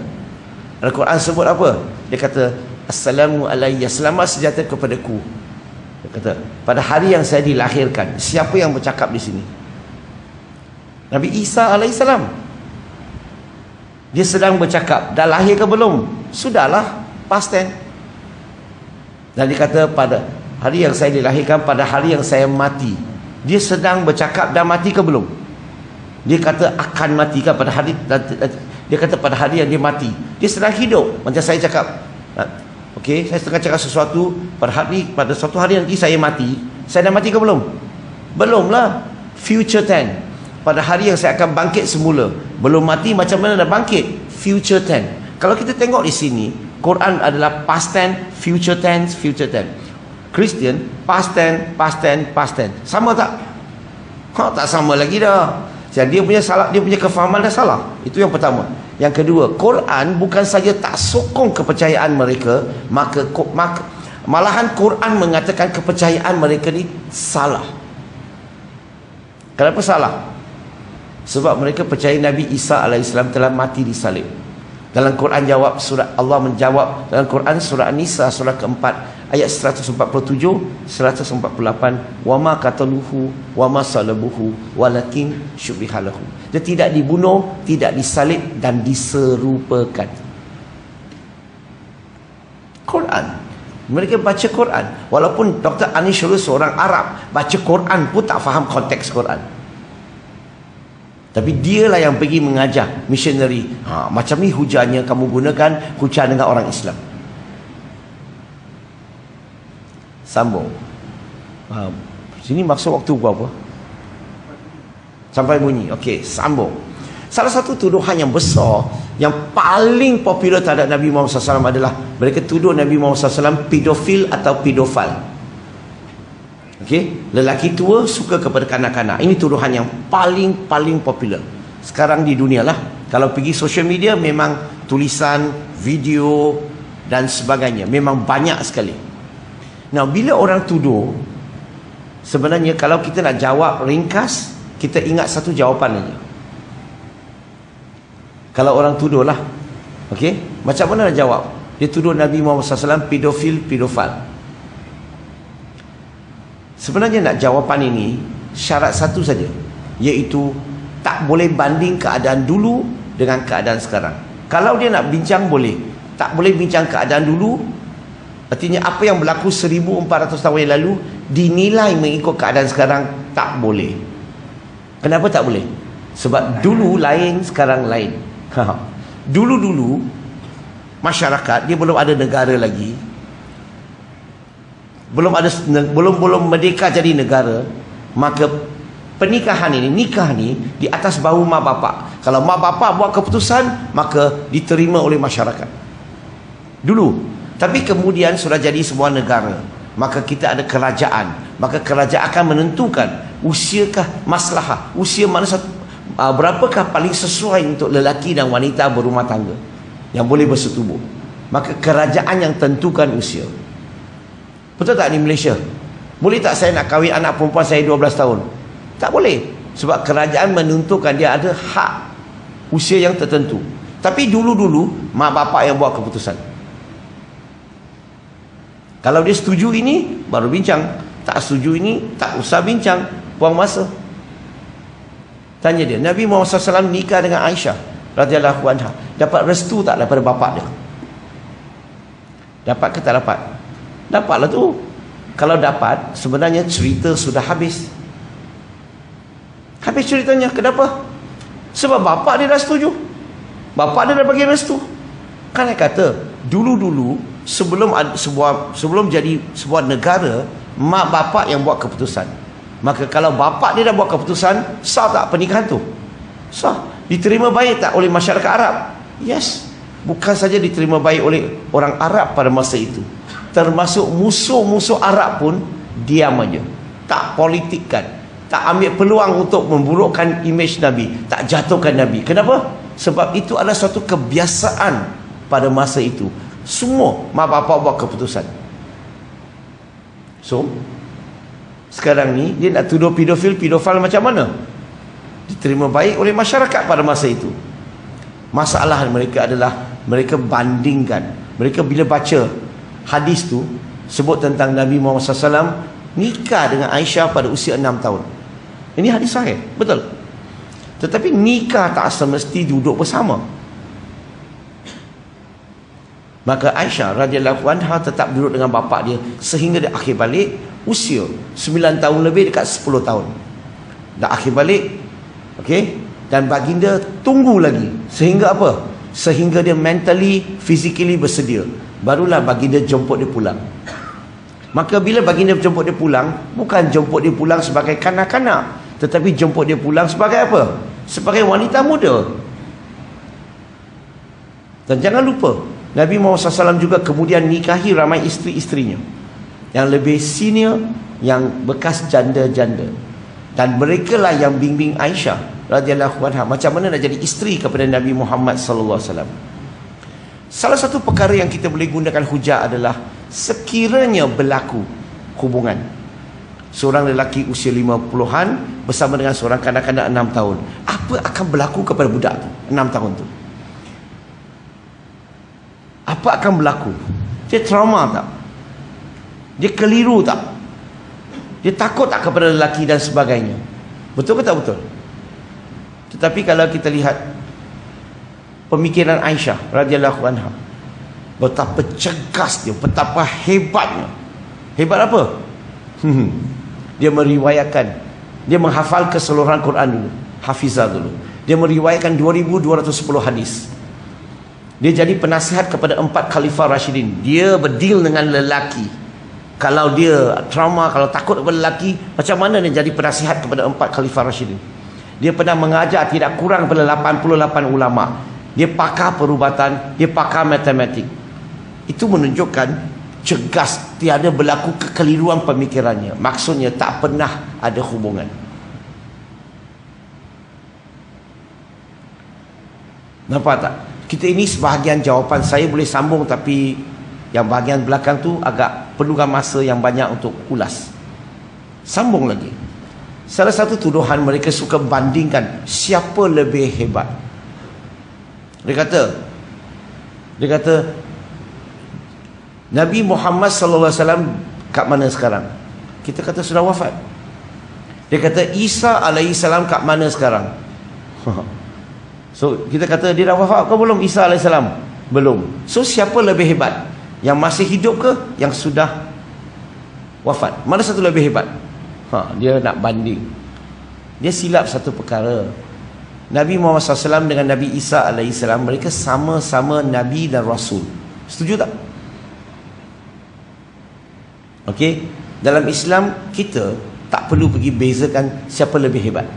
Al-Quran sebut apa? Dia kata, Assalamu alayya, selamat sejahtera kepadaku. Dia kata, pada hari yang saya dilahirkan. Siapa yang bercakap di sini? Nabi Isa alaihissalam. Dia sedang bercakap. Dah lahir ke belum? Sudahlah, past tense. Dan dia kata, pada hari yang saya dilahirkan, pada hari yang saya mati. Dia sedang bercakap, dah mati ke belum? Dia kata akan mati kan pada hari, dia kata pada hari yang dia mati. Dia sedang hidup. Macam saya cakap, okey, saya sedang cakap sesuatu, pada suatu hari nanti saya mati. Saya dah mati ke belum? Belum lah. Future tense. Pada hari yang saya akan bangkit semula. Belum mati, macam mana dah bangkit? Future tense. Kalau kita tengok di sini, Quran adalah past tense, future tense, future tense. Kristian, past tense, past tense, past tense. Sama tak? Tak sama lagi dah. Jadi dia punya salah, dia punya kefahaman dah salah. Itu yang pertama. Yang kedua, Quran bukan saja tak sokong kepercayaan mereka, malahan Quran mengatakan kepercayaan mereka ni salah. Kenapa salah? Sebab mereka percaya Nabi Isa alaihissalam telah mati di salib. Dalam Quran jawab, surah Allah menjawab dalam Quran surah An-Nisa surah keempat ayat 147 148, wama qataluhu wama salabuhu walakin syubihalahu. Dia tidak dibunuh, tidak disalib dan diserupakan. Quran, mereka baca Quran. Walaupun Dr. Anishul seorang Arab, baca Quran pun tak faham konteks Quran. Tapi dialah yang pergi mengajar missionary. Macam ni hujannya kamu gunakan, hujan dengan orang Islam. Sambung. Sini maksud waktu berapa? Sampai bunyi. Okey, sambung. Salah satu tuduhan yang besar, yang paling popular terhadap Nabi Muhammad SAW adalah mereka tuduh Nabi Muhammad SAW pedofil atau pedofil. Okey, lelaki tua suka kepada kanak-kanak. Ini tuduhan yang paling popular sekarang di dunia lah. Kalau pergi social media, memang tulisan, video dan sebagainya memang banyak sekali. Nah, bila orang tuduh, sebenarnya kalau kita nak jawab ringkas, kita ingat satu jawapan aja. Kalau orang tuduh lah, okey, macam mana nak jawab? Dia tuduh Nabi Muhammad SAW pedofil. Sebenarnya nak jawapan ini syarat satu saja, iaitu tak boleh banding keadaan dulu dengan keadaan sekarang. Kalau dia nak bincang boleh, tak boleh bincang keadaan dulu. Artinya apa yang berlaku 1400 tahun yang lalu dinilai mengikut keadaan sekarang, tak boleh. Kenapa tak boleh? Sebab dulu lain, sekarang lain. Dulu masyarakat dia belum ada negara lagi, belum merdeka jadi negara, maka pernikahan ini, nikah ni di atas bahu mak bapak. Kalau mak bapak buat keputusan, maka diterima oleh masyarakat dulu. Tapi kemudian sudah jadi sebuah negara, maka kita ada kerajaan, maka kerajaan akan menentukan usiakah maslahah, usia mana satu, berapakah paling sesuai untuk lelaki dan wanita berumah tangga yang boleh bersetubuh. Maka kerajaan yang tentukan usia. Betul tak di Malaysia? Boleh tak saya nak kahwin anak perempuan saya 12 tahun? Tak boleh. Sebab kerajaan menentukan dia ada hak usia yang tertentu. Tapi dulu-dulu mak bapak yang buat keputusan. Kalau dia setuju ini, baru bincang. Tak setuju ini, tak usah bincang. Buang masa. Tanya dia, Nabi Muhammad SAW nikah dengan Aisyah radhiyallahu anha, dapat restu tak daripada bapak dia? Dapat ke tak dapat? Dapatlah tu. Kalau dapat, sebenarnya cerita sudah habis. Habis ceritanya. Kenapa? Sebab bapak dia dah setuju. Bapak dia dah bagi restu. Kan saya kata, dulu-dulu sebelum jadi sebuah negara, mak bapak yang buat keputusan. Maka kalau bapak dia dah buat keputusan, sah tak pernikahan tu? Sah. Diterima baik tak oleh masyarakat Arab? Yes. Bukan saja diterima baik oleh orang Arab pada masa itu, termasuk musuh-musuh Arab pun diam aja, tak politikkan, tak ambil peluang untuk memburukkan imej Nabi, tak jatuhkan Nabi. Kenapa? Sebab itu adalah suatu kebiasaan pada masa itu. Semua mak bapak buat keputusan. So sekarang ni dia nak tuduh pedofil macam mana? Diterima baik oleh masyarakat pada masa itu. Masalah mereka adalah mereka bandingkan. Mereka bila baca hadis tu sebut tentang Nabi Muhammad SAW nikah dengan Aisyah pada usia 6 tahun. Ini hadis sahih, betul. Tetapi nikah tak semesti duduk bersama. Maka Aisyah radhiyallahu anha tetap duduk dengan bapak dia sehingga dia akhir balik usia 9 tahun lebih, dekat 10 tahun. Dah akhir balik, okey, dan baginda tunggu lagi sehingga apa? Sehingga dia mentally, physically bersedia. Barulah baginda jemput dia pulang. Maka bila baginda jemput dia pulang, bukan jemput dia pulang sebagai kanak-kanak, tetapi jemput dia pulang sebagai apa? Sebagai wanita muda. Dan jangan lupa, Nabi Muhammad SAW juga kemudian nikahi ramai isteri-isterinya yang lebih senior, yang bekas janda-janda. Dan mereka lah yang bimbing Aisyah radhiyallahu anha macam mana nak jadi isteri kepada Nabi Muhammad sallallahu alaihi wasallam. Salah satu perkara yang kita boleh gunakan hujah adalah sekiranya berlaku hubungan seorang lelaki usia 50-an bersama dengan seorang kanak-kanak 6 tahun, apa akan berlaku kepada budak tu 6 tahun tu? apa akan berlaku? Dia trauma tak? Dia keliru tak? Dia takut tak kepada lelaki dan sebagainya? Betul ke tak betul? Tetapi kalau kita lihat pemikiran Aisyah radhiyallahu anha, betapa cergas dia, betapa hebatnya. Hebat apa? Dia meriwayatkan, dia menghafal keseluruhan Quran dulu, hafizah dulu. Dia meriwayatkan 2210 hadis. Dia jadi penasihat kepada 4 khalifah Rashidin. Dia berdeal dengan lelaki. Kalau dia trauma, kalau takut kepada lelaki, macam mana dia jadi penasihat kepada 4 khalifah Rashidin? Dia pernah mengajar tidak kurang daripada 88 ulama. Dia pakar perubatan, dia pakar matematik. Itu menunjukkan cergas, tiada berlaku kekeliruan pemikirannya. Maksudnya tak pernah ada hubungan. Nampak tak? Kita ini sebahagian jawapan saya boleh sambung, tapi yang bahagian belakang tu agak perlukan masa yang banyak untuk ulas. Sambung lagi. Salah satu tuduhan mereka suka bandingkan siapa lebih hebat. Dia kata Nabi Muhammad sallallahu alaihi wasallam kat mana sekarang? Kita kata sudah wafat. Dia kata Isa alaihi salam kat mana sekarang? So kita kata dia dah wafat ke belum Isa alaihi salam? Belum. So siapa lebih hebat? Yang masih hidup ke yang sudah wafat? Mana satu lebih hebat? Dia nak banding. Dia silap satu perkara. Nabi Muhammad SAW dengan Nabi Isa alaihi salam, mereka sama-sama Nabi dan Rasul. Setuju tak? Okey, dalam Islam kita tak perlu pergi bezakan siapa lebih hebat.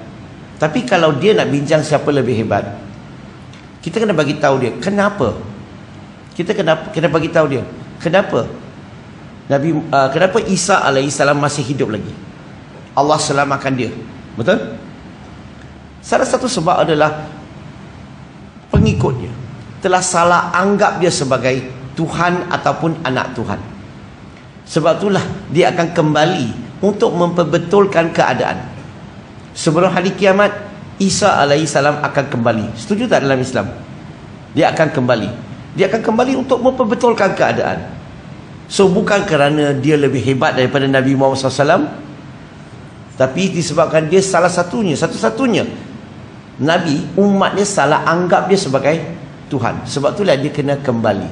Tapi kalau dia nak bincang siapa lebih hebat, kita kena bagi tahu dia kenapa. Kita kena bagi tahu dia kenapa kenapa Isa alaihi salam masih hidup lagi. Allah selamatkan dia. Betul? Salah satu sebab adalah pengikutnya telah salah anggap dia sebagai Tuhan ataupun anak Tuhan. Sebab itulah dia akan kembali untuk memperbetulkan keadaan. Sebelum hari kiamat, Isa alaihi salam akan kembali. Setuju tak dalam Islam? Dia akan kembali. Dia akan kembali untuk memperbetulkan keadaan. So bukan kerana dia lebih hebat daripada Nabi Muhammad SAW, tapi disebabkan dia salah satunya, satu-satunya Nabi, umatnya salah anggap dia sebagai Tuhan. Sebab itulah dia kena kembali.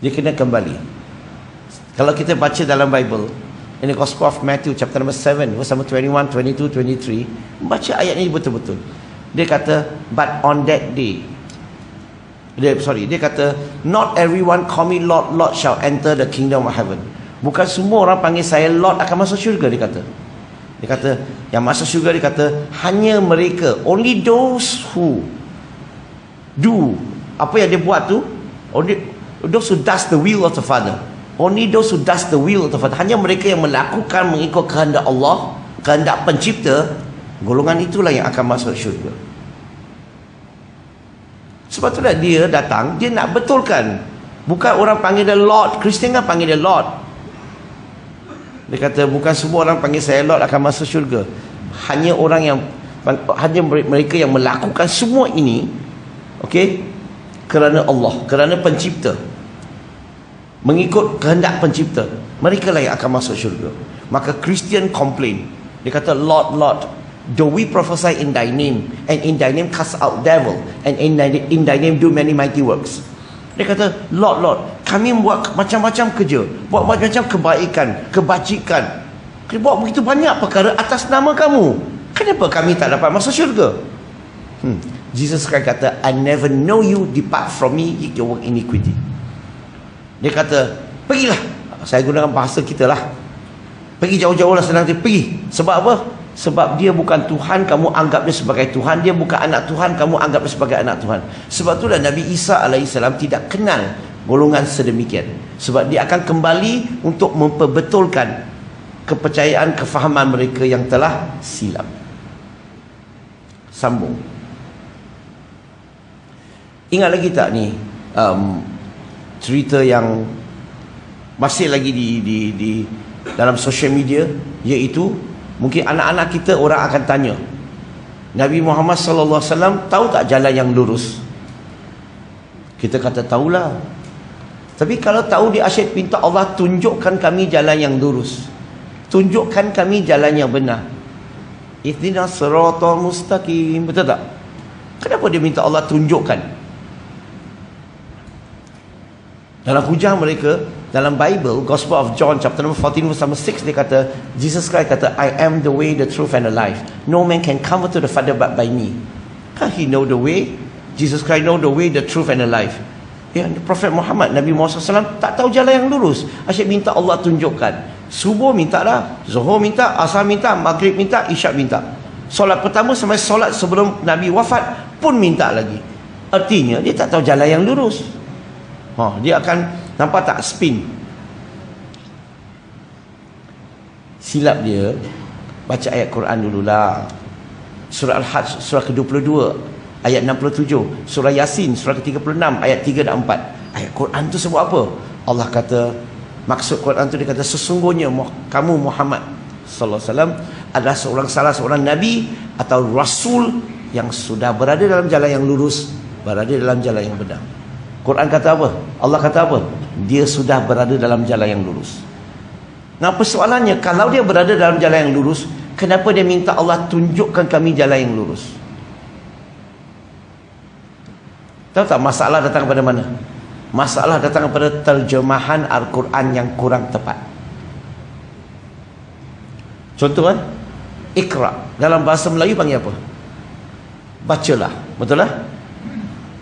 Dia kena kembali. Kalau kita baca dalam Bible, in the Gospel of Matthew chapter number 7 verse number 21, 22, 23, baca ayat ini betul-betul. Dia kata, but on that day, dia kata, not everyone call me Lord, Lord shall enter the kingdom of heaven. Bukan semua orang panggil saya Lord akan masuk syurga, dia kata. Dia kata, yang masuk syurga, dia kata, hanya mereka, only those who do apa yang dia buat tu, only those who does the will of the Father. Only those who does the will of the Father. Hanya mereka yang melakukan mengikut kehendak Allah, kehendak pencipta, golongan itulah yang akan masuk syurga. Sebab itulah dia datang, dia nak betulkan. Bukan orang panggil dia Lord. Kristian kan panggil dia Lord. Dia kata bukan semua orang panggil saya Lord akan masuk syurga. Hanya mereka yang melakukan semua ini, okey, kerana Allah, kerana pencipta, mengikut kehendak pencipta, mereka lah yang akan masuk syurga. Maka Kristian complain. Dia kata, Lord, Lord, do we prophesy in thy name, and in thy name cast out devil, and in thy name do many mighty works. Dia kata, Lord, Lord, kami buat macam-macam kerja, buat macam-macam kebaikan, kebajikan, buat begitu banyak perkara atas nama kamu. Kenapa kami tak dapat masuk syurga? Jesus Christ kata, I never know you, depart from me, you work iniquity. Dia kata, pergilah. Saya gunakan bahasa kita lah, pergi jauh-jauh lah, senang dia pergi. Sebab apa? Sebab dia bukan Tuhan, kamu anggap dia sebagai Tuhan. Dia bukan anak Tuhan, kamu anggap dia sebagai anak Tuhan. Sebab itulah Nabi Isa AS tidak kenal golongan sedemikian. Sebab dia akan kembali untuk memperbetulkan kepercayaan, kefahaman mereka yang telah silap. Sambung. Ingat lagi tak ni cerita yang masih lagi di dalam social media, iaitu mungkin anak-anak kita orang akan tanya, Nabi Muhammad SAW tahu tak jalan yang lurus? Kita kata tahulah. Tapi kalau tahu dia asyik minta Allah tunjukkan kami jalan yang lurus. Tunjukkan kami jalan yang benar. Ihdinas siratal mustaqim. Betul tak? Kenapa dia minta Allah tunjukkan? Dalam hujah mereka, dalam Bible, Gospel of John chapter number 14 verse number 6, dia kata, Jesus Christ kata, I am the way, the truth and the life. No man can come to the Father but by me. He know the way. Jesus Christ know the way, the truth and the life. Ya, Prophet Muhammad, Nabi Muhammad SAW tak tahu jalan yang lurus. Asyik minta Allah tunjukkan. Subuh minta dah, Zuhur minta, Asar minta, Maghrib minta, Isyak minta. Solat pertama sampai solat sebelum Nabi wafat pun minta lagi. Artinya dia tak tahu jalan yang lurus. Dia akan nampak tak spin. Silap dia baca ayat Quran dululah. Surah Al-Hajj surah ke-22 ayat 67, surah Yasin surah ke-36 ayat 3 dan 4. Ayat Quran tu sebut apa? Allah kata, maksud Quran tu dia kata, sesungguhnya kamu Muhammad sallallahu alaihi wasallam adalah salah seorang nabi atau rasul yang sudah berada dalam jalan yang lurus, berada dalam jalan yang benar. Quran kata apa? Allah kata apa? Dia sudah berada dalam jalan yang lurus. Nah, persoalannya, kalau dia berada dalam jalan yang lurus, kenapa dia minta Allah tunjukkan kami jalan yang lurus? Tahu tak masalah datang kepada mana? Masalah datang kepada terjemahan Al-Quran yang kurang tepat. Contoh kan, Iqra dalam bahasa Melayu panggil apa? Bacalah, betul lah?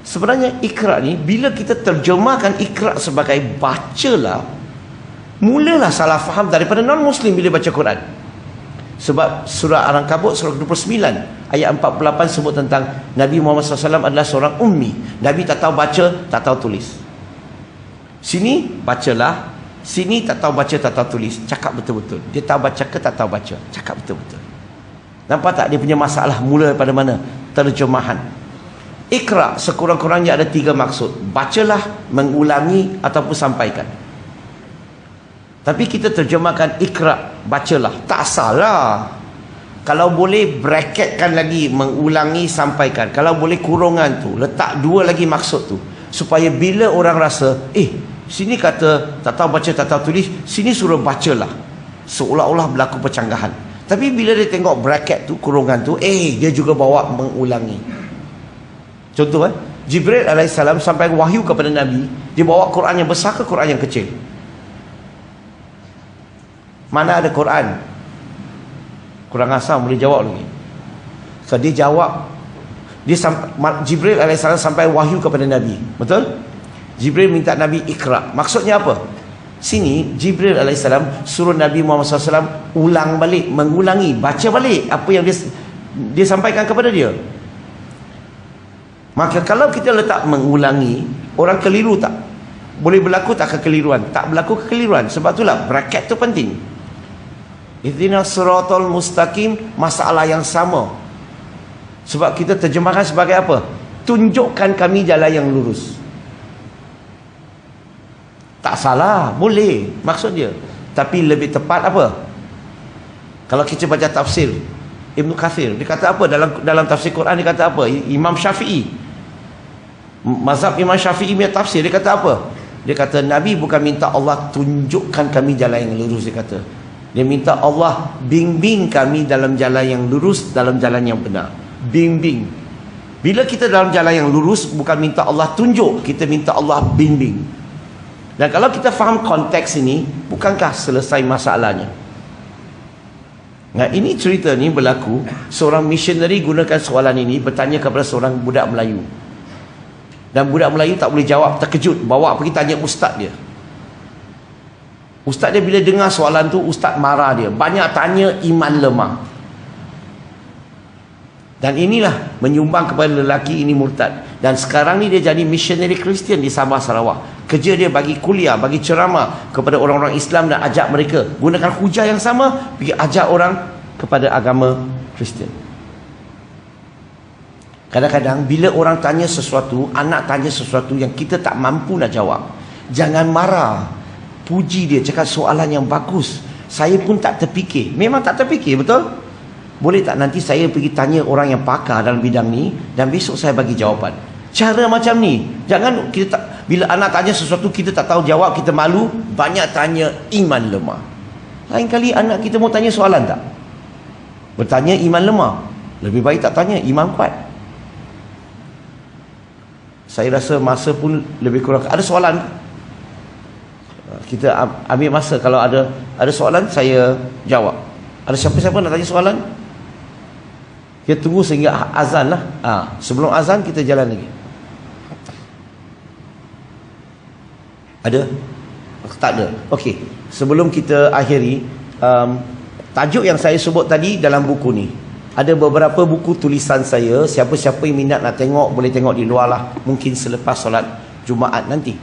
Sebenarnya Iqra ni, bila kita terjemahkan Iqra sebagai bacalah, mulalah salah faham daripada non-Muslim bila baca Quran. Sebab surah Al-Ankabut surah 29 ayat 48 sebut tentang Nabi Muhammad SAW adalah seorang ummi. Nabi tak tahu baca, tak tahu tulis. Sini bacalah, sini tak tahu baca, tak tahu tulis. Cakap betul-betul. Dia tahu baca ke tak tahu baca? Cakap betul-betul. Nampak tak dia punya masalah mula daripada mana? Terjemahan. Iqra sekurang-kurangnya ada 3 maksud. Bacalah, mengulangi ataupun sampaikan. Tapi kita terjemahkan Iqra, bacalah. Tak salah. Kalau boleh bracketkan lagi, mengulangi, sampaikan. Kalau boleh kurungan tu, letak 2 lagi maksud tu. Supaya bila orang rasa, sini kata tak tahu baca, tak tahu tulis, sini suruh bacalah. Seolah-olah berlaku percanggahan. Tapi bila dia tengok bracket tu, kurungan tu, dia juga bawa mengulangi. Contoh Jibril alaihissalam sampai wahyu kepada Nabi, dia bawa Quran yang besar ke Quran yang kecil? Mana ada Quran? Kurang asam boleh jawab lagi. So dia jawab, Jibril alaihissalam sampai wahyu kepada Nabi, betul? Jibril minta Nabi Iqra. Maksudnya apa? Sini Jibril alaihissalam suruh Nabi Muhammad SAW ulang balik, mengulangi, baca balik apa yang dia sampaikan kepada dia. Maka kalau kita letak mengulangi, orang keliru tak? Boleh berlaku tak kekeliruan? Tak berlaku kekeliruan. Sebab itulah bracket tu penting. Ihdinas siratal mustaqim, masalah yang sama. Sebab kita terjemahkan sebagai apa? Tunjukkan kami jalan yang lurus. Tak salah, boleh maksud dia. Tapi lebih tepat apa? Kalau kita baca tafsir Ibn Kathir, dia kata apa dalam tafsir Quran? Dia kata apa? Imam Syafi'i, mazhab Imam Syafi'i punya tafsir, dia kata apa? Dia kata Nabi bukan minta Allah tunjukkan kami jalan yang lurus, dia kata. Dia minta Allah bimbing kami dalam jalan yang lurus, dalam jalan yang benar. Bimbing. Bila kita dalam jalan yang lurus, bukan minta Allah tunjuk, kita minta Allah bimbing. Dan kalau kita faham konteks ini, bukankah selesai masalahnya? Nah, ini cerita ni berlaku, seorang missionary gunakan soalan ini, bertanya kepada seorang budak Melayu. Dan budak Melayu tak boleh jawab, terkejut, bawa pergi tanya ustaz dia. Ustaz dia bila dengar soalan tu, ustaz marah dia. Banyak tanya, iman lemah. Dan inilah menyumbang kepada lelaki ini murtad. Dan sekarang ni dia jadi missionary Kristian di Sabah, Sarawak. Kerja dia bagi kuliah, bagi ceramah kepada orang-orang Islam dan ajak mereka. Gunakan hujah yang sama, pergi ajak orang kepada agama Kristian. Kadang-kadang bila orang tanya sesuatu, anak tanya sesuatu yang kita tak mampu nak jawab, jangan marah. Puji dia, cakap soalan yang bagus. Saya pun tak terfikir. Memang tak terfikir, betul? Boleh tak nanti saya pergi tanya orang yang pakar dalam bidang ni, dan besok saya bagi jawapan. Cara macam ni. Jangan kita tak, bila anak tanya sesuatu kita tak tahu jawab, kita malu, banyak tanya iman lemah. Lain kali anak kita mau tanya soalan tak? Bertanya iman lemah. Lebih baik tak tanya iman kuat. Saya rasa masa pun lebih kurang. Ada soalan? Kita ambil masa. Kalau ada soalan, saya jawab. Ada siapa-siapa nak tanya soalan? Kita tunggu sehingga azan lah. Sebelum azan kita jalan lagi. Ada? Tak ada. Okey. Sebelum kita akhiri, tajuk yang saya sebut tadi dalam buku ni. Ada beberapa buku tulisan saya. Siapa-siapa yang minat nak tengok, boleh tengok di luar lah. Mungkin selepas solat Jumaat nanti.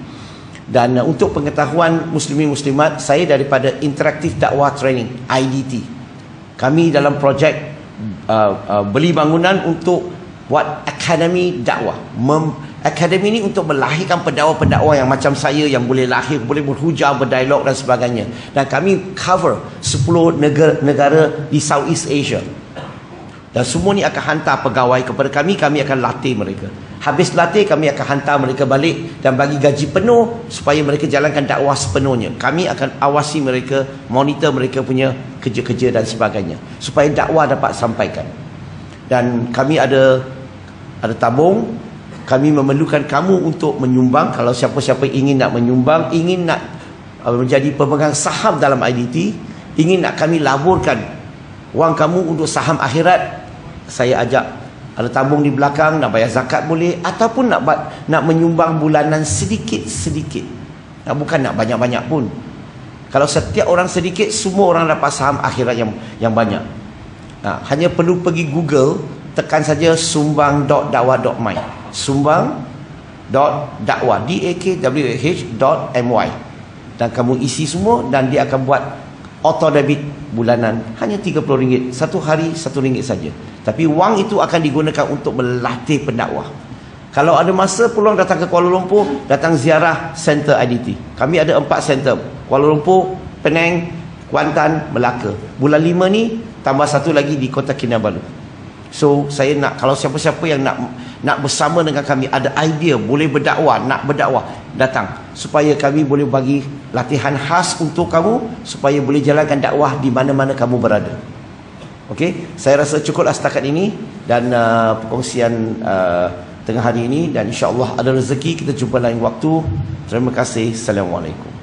Dan untuk pengetahuan muslimin muslimat, saya daripada Interactive Dakwah Training, IDT. Kami dalam projek beli bangunan untuk buat akademi dakwah. Akademi ini untuk melahirkan pendakwa-pendakwa yang macam saya, yang boleh lahir, boleh berhujah, berdialog dan sebagainya. Dan kami cover 10 negara di Southeast Asia. Dan semua ni akan hantar pegawai kepada kami akan latih mereka. Habis latih, kami akan hantar mereka balik dan bagi gaji penuh supaya mereka jalankan dakwah sepenuhnya. Kami akan awasi mereka, monitor mereka punya kerja-kerja dan sebagainya, supaya dakwah dapat sampaikan. Dan kami ada tabung. Kami memerlukan kamu untuk menyumbang. Kalau siapa-siapa ingin nak menyumbang, ingin nak menjadi pemegang saham dalam IDT, ingin nak kami laburkan wang kamu untuk saham akhirat, saya ajak. Ada tabung di belakang, nak bayar zakat boleh, ataupun nak menyumbang bulanan sedikit-sedikit. Bukan nak banyak-banyak pun. Kalau setiap orang sedikit, semua orang dapat saham akhirat yang banyak. Hanya perlu pergi Google, tekan saja sumbang.dakwah.my. Sumbang.dakwah, dakwah.my. Dan kamu isi semua dan dia akan buat auto debit bulanan. Hanya RM30. Satu hari RM1 saja. Tapi wang itu akan digunakan untuk melatih pendakwah. Kalau ada masa peluang datang ke Kuala Lumpur, datang ziarah center IDT. Kami ada 4 center. Kuala Lumpur, Penang, Kuantan, Melaka. Bulan 5 ni tambah satu lagi di Kota Kinabalu. So saya nak, kalau siapa-siapa yang nak bersama dengan kami, ada idea boleh berdakwah, nak berdakwah, datang supaya kami boleh bagi latihan khas untuk kamu supaya boleh jalankan dakwah di mana-mana kamu berada. Okey, saya rasa cukuplah setakat ini dan perkongsian tengah hari ini, dan insya-Allah ada rezeki kita jumpa lain waktu. Terima kasih. Assalamualaikum.